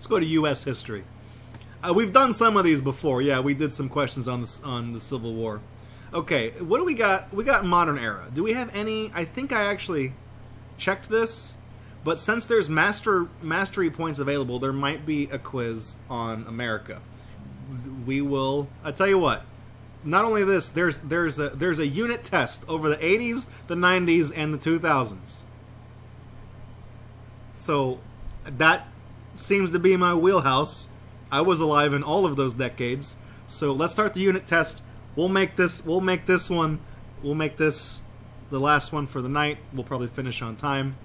Let's go to U.S. history. We've done some of these before. Yeah, we did some questions on the Civil War. Okay, what do we got? We got modern era. Do we have any? I think I actually checked this, but since there's mastery points available, there might be a quiz on America. We will. I tell you what. Not only this, there's a unit test over the 80s, the 90s, and the 2000s. So that seems to be my wheelhouse. I was alive in all of those decades. So let's start the unit test. We'll make this the last one for the night. We'll probably finish on time.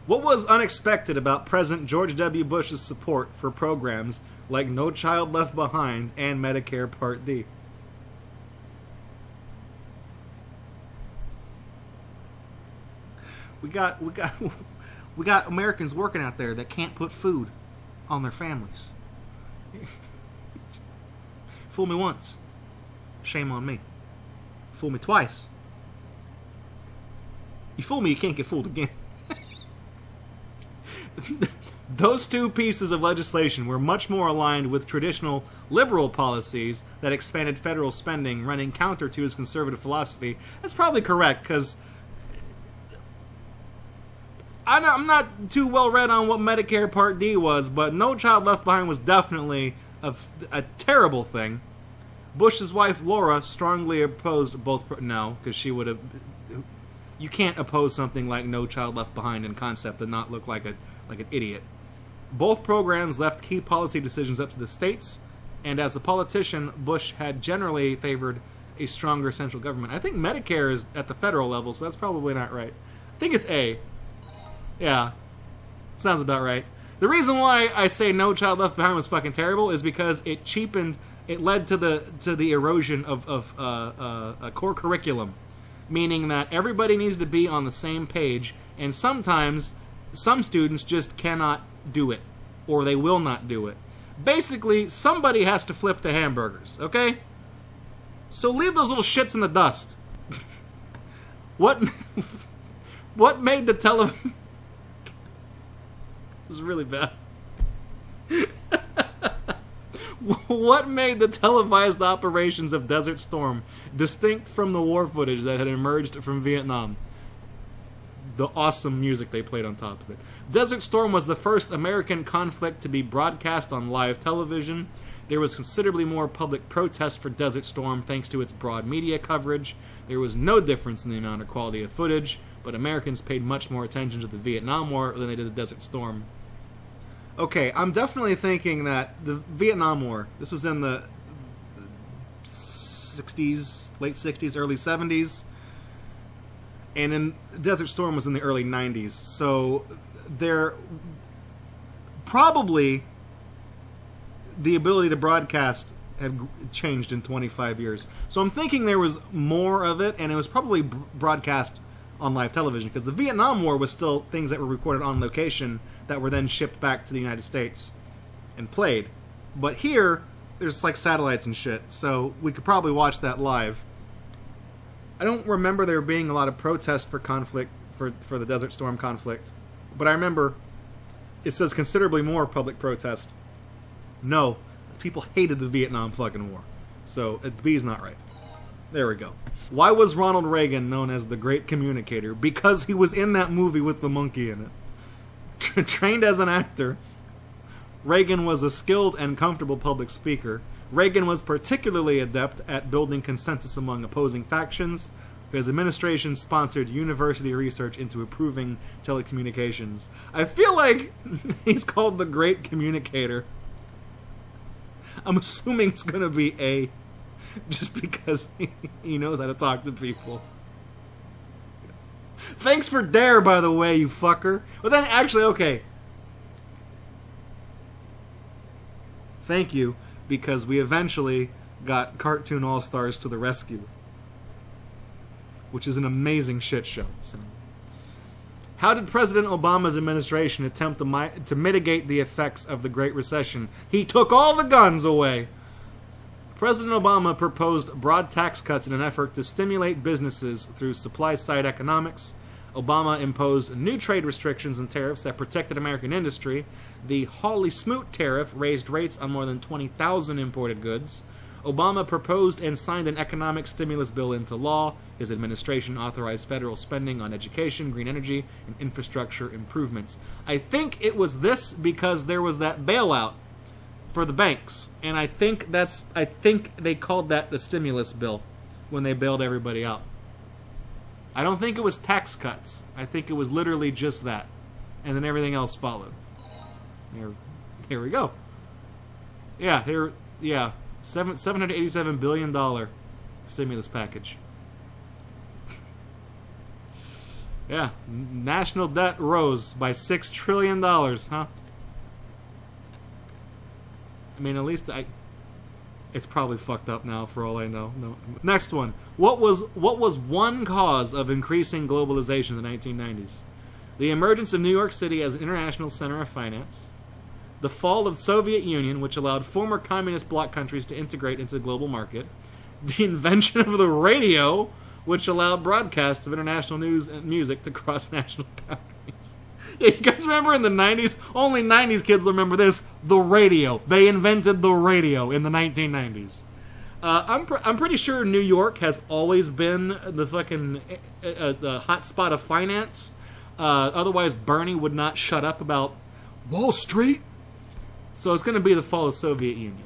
What was unexpected about President George W. Bush's support for programs like No Child Left Behind and Medicare Part D? We got Americans working out there that can't put food on their families. Fool me once, shame on me. Fool me twice. You fool me, you can't get fooled again. Those two pieces of legislation were much more aligned with traditional liberal policies that expanded federal spending, running counter to his conservative philosophy. That's probably correct, because I'm not too well read on what Medicare Part D was, but No Child Left Behind was definitely a terrible thing. Bush's wife, Laura, strongly opposed both... No, because she would have... You can't oppose something like No Child Left Behind in concept and not look like an idiot. Both programs left key policy decisions up to the states, and as a politician, Bush had generally favored a stronger central government. I think Medicare is at the federal level, so that's probably not right. I think it's A. Yeah. Sounds about right. The reason why I say No Child Left Behind was fucking terrible is because it cheapened... It led to the erosion of a core curriculum, meaning that everybody needs to be on the same page, and sometimes some students just cannot do it, or they will not do it. Basically, somebody has to flip the hamburgers, okay? So leave those little shits in the dust. What made the television... This is really bad. What made the televised operations of Desert Storm distinct from the war footage that had emerged from Vietnam? The awesome music they played on top of it. Desert Storm was the first American conflict to be broadcast on live television. There was considerably more public protest for Desert Storm thanks to its broad media coverage. There was no difference in the amount of quality of footage, but Americans paid much more attention to the Vietnam War than they did the Desert Storm. Okay, I'm definitely thinking that the Vietnam War, this was in the 60s, late 60s, early 70s, and in Desert Storm was in the early 90s. So there probably the ability to broadcast had changed in 25 years. So I'm thinking there was more of it, and it was probably broadcast on live television, because the Vietnam War was still things that were recorded on location that were then shipped back to the United States and played. But here, there's like satellites and shit, so we could probably watch that live. I don't remember there being a lot of protest for conflict, for the Desert Storm conflict, but I remember it says considerably more public protest. No, people hated the Vietnam fucking war. So B's not right. There we go. Why was Ronald Reagan known as the Great Communicator? Because he was in that movie with the monkey in it. Trained as an actor, Reagan was a skilled and comfortable public speaker. Reagan was particularly adept at building consensus among opposing factions. His administration sponsored university research into improving telecommunications. I feel like he's called the Great Communicator. I'm assuming it's going to be A, just because he knows how to talk to people. Thanks for dare, by the way, you fucker. But then, actually, okay. Thank you, because we eventually got Cartoon All-Stars to the rescue, which is an amazing shit show. So, how did President Obama's administration attempt to mitigate the effects of the Great Recession? He took all the guns away. President Obama proposed broad tax cuts in an effort to stimulate businesses through supply-side economics. Obama imposed new trade restrictions and tariffs that protected American industry. The Hawley Smoot tariff raised rates on more than 20,000 imported goods. Obama proposed and signed an economic stimulus bill into law. His administration authorized federal spending on education, green energy, and infrastructure improvements. I think it was this because there was that bailout for the banks, and I think they called that the stimulus bill when they bailed everybody out. I don't think it was tax cuts. I think it was literally just that, and then everything else followed. Here we go. Yeah, $787 billion stimulus package. Yeah, national debt rose by $6 trillion, huh? I mean, at least it's probably fucked up now for all I know. No. Next one. What was one cause of increasing globalization in the 1990s? The emergence of New York City as an international center of finance. The fall of the Soviet Union, which allowed former communist bloc countries to integrate into the global market. The invention of the radio, which allowed broadcasts of international news and music to cross national boundaries. Yeah, you guys remember in the 90s? Only 90s kids remember this. The radio. They invented the radio in the 1990s. I'm pretty sure New York has always been the fucking the hot spot of finance. Otherwise, Bernie would not shut up about Wall Street. So it's going to be the fall of the Soviet Union.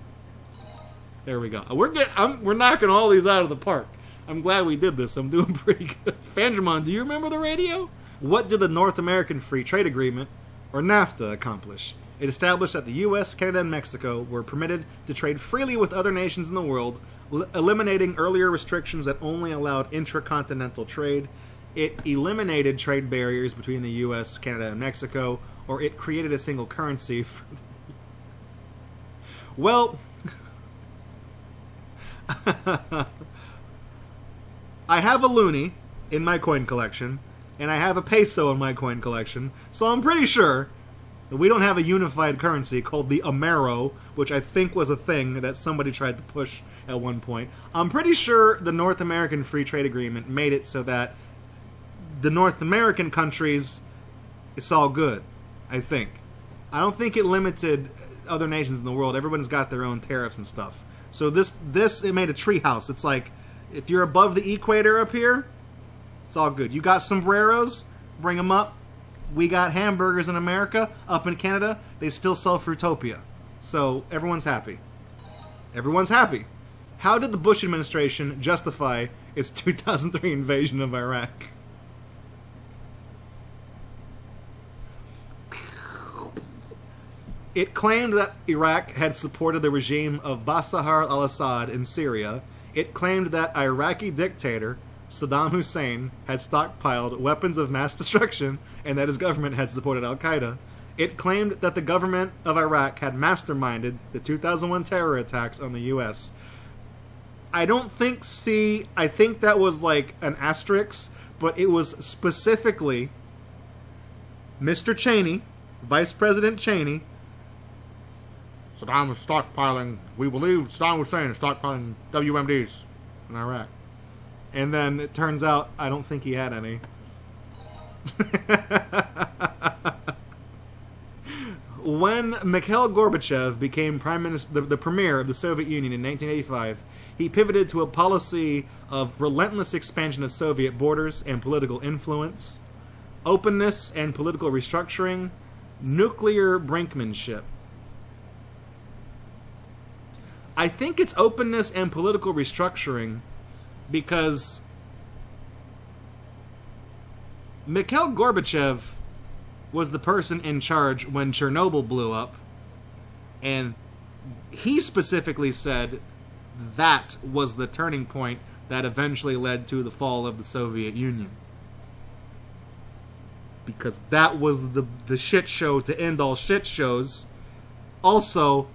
There we go. We're knocking all these out of the park. I'm glad we did this. I'm doing pretty good. Fangermon, do you remember the radio? What did the North American Free Trade Agreement, or NAFTA, accomplish? It established that the U.S., Canada, and Mexico were permitted to trade freely with other nations in the world, eliminating earlier restrictions that only allowed intracontinental trade. It eliminated trade barriers between the U.S., Canada, and Mexico, or it created a single currency for well, I have a loonie in my coin collection, and I have a peso in my coin collection, so I'm pretty sure that we don't have a unified currency called the Amero, which I think was a thing that somebody tried to push at one point. I'm pretty sure the North American Free Trade Agreement made it so that the North American countries, it's all good, I think. I don't think it limited other nations in the world. Everyone's got their own tariffs and stuff. So it made a treehouse. It's like, if you're above the equator up here, it's all good. You got sombreros, bring them up. We got hamburgers in America. Up in Canada, they still sell Fruitopia. So everyone's happy. Everyone's happy. How did the Bush administration justify its 2003 invasion of Iraq? It claimed that Iraq had supported the regime of Bashar al-Assad in Syria. It claimed that Iraqi dictator Saddam Hussein had stockpiled weapons of mass destruction and that his government had supported al-Qaeda. It claimed that the government of Iraq had masterminded the 2001 terror attacks on the U.S. I think that was like an asterisk, but it was specifically Mr. Cheney, Vice President Cheney. Saddam was stockpiling, we believe Saddam Hussein is stockpiling WMDs in Iraq. And then it turns out, I don't think he had any. When Mikhail Gorbachev became Prime Minister, the premier of the Soviet Union in 1985, he pivoted to a policy of relentless expansion of Soviet borders and political influence, openness and political restructuring, nuclear brinkmanship. I think it's openness and political restructuring because Mikhail Gorbachev was the person in charge when Chernobyl blew up, and he specifically said that was the turning point that eventually led to the fall of the Soviet Union. Because that was the shit show to end all shit shows. Also,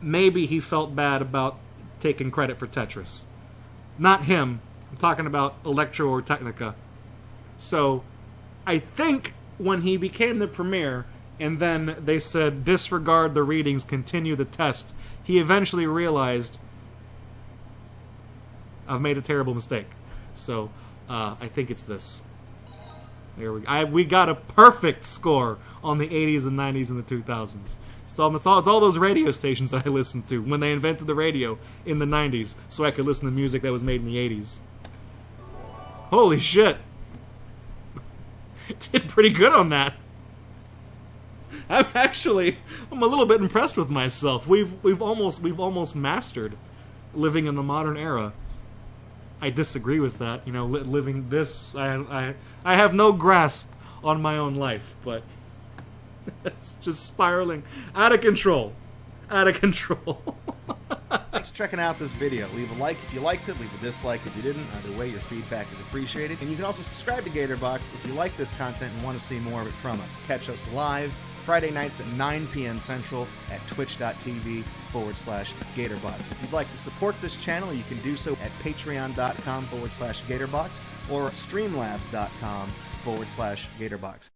maybe he felt bad about taking credit for Tetris. Not him. I'm talking about Electro or Technica. So, I think when he became the premier, and then they said, disregard the readings, continue the test, he eventually realized, I've made a terrible mistake. So, I think it's this. There we got a perfect score on the 80s and 90s and the 2000s. So it's all those radio stations that I listened to when they invented the radio in the 90s, so I could listen to music that was made in the 80s. Holy shit! Did pretty good on that. I'm a little bit impressed with myself. We've almost mastered living in the modern era. I disagree with that. You know, living this, I have no grasp on my own life, but it's just spiraling out of control. Out of control. Thanks for checking out this video. Leave a like if you liked it, leave a dislike if you didn't. Either way, your feedback is appreciated. And you can also subscribe to Gatorbox if you like this content and want to see more of it from us. Catch us live Friday nights at 9 p.m. Central at twitch.tv/Gatorbox. If you'd like to support this channel, you can do so at patreon.com/Gatorbox or streamlabs.com/Gatorbox.